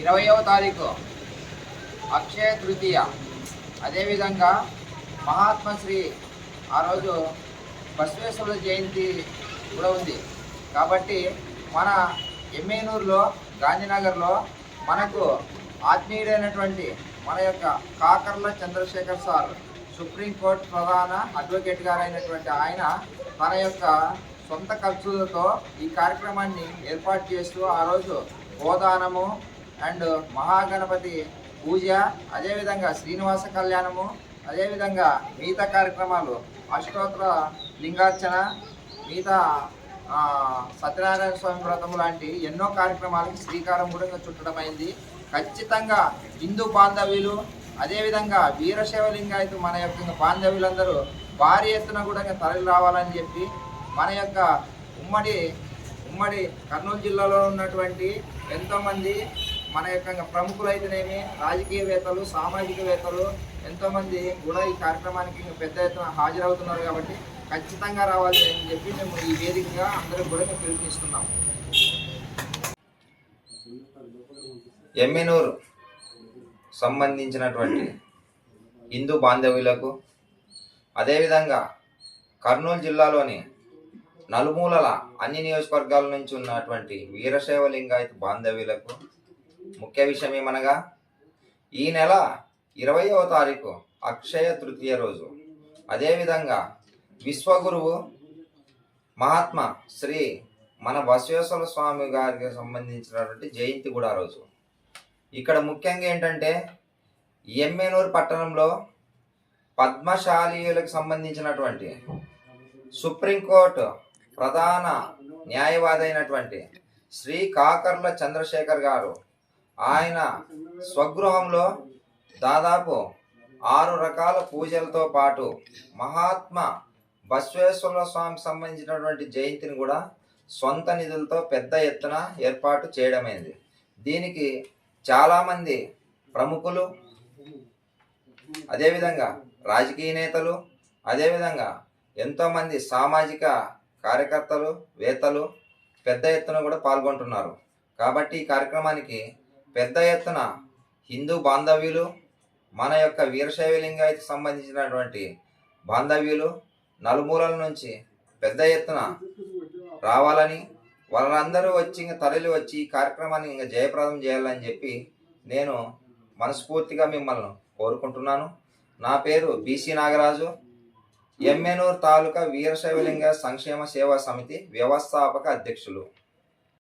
20వ తారీఖు అక్షయ తృతీయ. అదేవిధంగా మహాత్మశ్రీ ఆ రోజు బసవేశ్వరుల జయంతి కూడా ఉంది. కాబట్టి మన ఎమ్మెనూరులో గాంధీనగర్లో మనకు ఆత్మీయుడైనటువంటి మన యొక్క కాకర్ల చంద్రశేఖర్ సార్, సుప్రీంకోర్టు ప్రధాన అడ్వకేట్ గారైనటువంటి ఆయన తన యొక్క సొంత ఖర్చులతో ఈ కార్యక్రమాన్ని ఏర్పాటు చేస్తూ ఆ రోజు గోదానము అండ్ మహాగణపతి పూజ, అదేవిధంగా శ్రీనివాస కళ్యాణము, అదేవిధంగా మిగతా కార్యక్రమాలు అష్టోత్తర లింగార్చన, మిగతా సత్యనారాయణ స్వామి వ్రతం లాంటి ఎన్నో కార్యక్రమాలకు శ్రీకారం కూడా చుట్టడమైంది. ఖచ్చితంగా హిందూ బాంధవ్యులు, అదేవిధంగా వీరశైవ లింగాయతు మన యొక్క బాంధవ్యులందరూ భారీ ఎత్తున కూడా తరలి రావాలని చెప్పి మన యొక్క ఉమ్మడి కర్నూలు జిల్లాలో ఉన్నటువంటి ఎంతోమంది మన యొక్క ప్రముఖులైతేనేమి, రాజకీయవేత్తలు, సామాజికవేత్తలు ఎంతోమంది కూడా ఈ కార్యక్రమానికి పెద్ద ఎత్తున హాజరవుతున్నారు. కాబట్టి ఖచ్చితంగా రావాలి అని చెప్పి మేము ఈ వేదికగా అందరూ కూడా మేము పిలుపునిస్తున్నాం. ఎమ్మెనూరు సంబంధించినటువంటి హిందూ బాంధవ్యులకు, అదేవిధంగా కర్నూలు జిల్లాలోని నలుమూలల అన్ని నియోజకవర్గాల నుంచి ఉన్నటువంటి వీరశైవ లింగాయత బాంధవ్యులకు ముఖ్య విషయం ఏమనగా, ఈ నెల 20వ తారీఖు అక్షయ తృతీయ రోజు, అదేవిధంగా విశ్వగురువు మహాత్మా శ్రీ మన బసవేశ్వర స్వామి గారికి సంబంధించినటువంటి జయంతి కూడా రోజు. ఇక్కడ ముఖ్యంగా ఏంటంటే ఎమ్మెనూరు పట్టణంలో పద్మశాలీయులకు సంబంధించినటువంటి సుప్రీంకోర్టు ప్రధాన న్యాయవాది అయినటువంటి శ్రీ కాకర్ల చంద్రశేఖర్ గారు ఆయన స్వగృహంలో దాదాపు 6 రకాల పూజలతో పాటు మహాత్మా బసవేశ్వర స్వామికి సంబంధించినటువంటి జయంతిని కూడా సొంత నిధులతో పెద్ద ఎత్తున ఏర్పాటు చేయడమైంది. దీనికి చాలామంది ప్రముఖులు, అదేవిధంగా రాజకీయ నేతలు, అదేవిధంగా ఎంతోమంది సామాజిక కార్యకర్తలు, వేత్తలు పెద్ద ఎత్తున కూడా పాల్గొంటున్నారు. కాబట్టి ఈ కార్యక్రమానికి పెద్ద ఎత్తున హిందూ బాంధవ్యులు, మన యొక్క వీరశైవ లింగాయతకు సంబంధించినటువంటి బాంధవ్యులు నలుమూలల నుంచి పెద్ద ఎత్తున రావాలని, వాళ్ళందరూ వచ్చి తరలి వచ్చి ఈ కార్యక్రమాన్ని ఇంకా జయప్రదం చేయాలని చెప్పి నేను మనస్ఫూర్తిగా మిమ్మల్ని కోరుకుంటున్నాను. నా పేరు బీసీ నాగరాజు, ఎమ్మెనూరు తాలూకా వీరశైవలింగ సంక్షేమ సేవా సమితి వ్యవస్థాపక అధ్యక్షులు.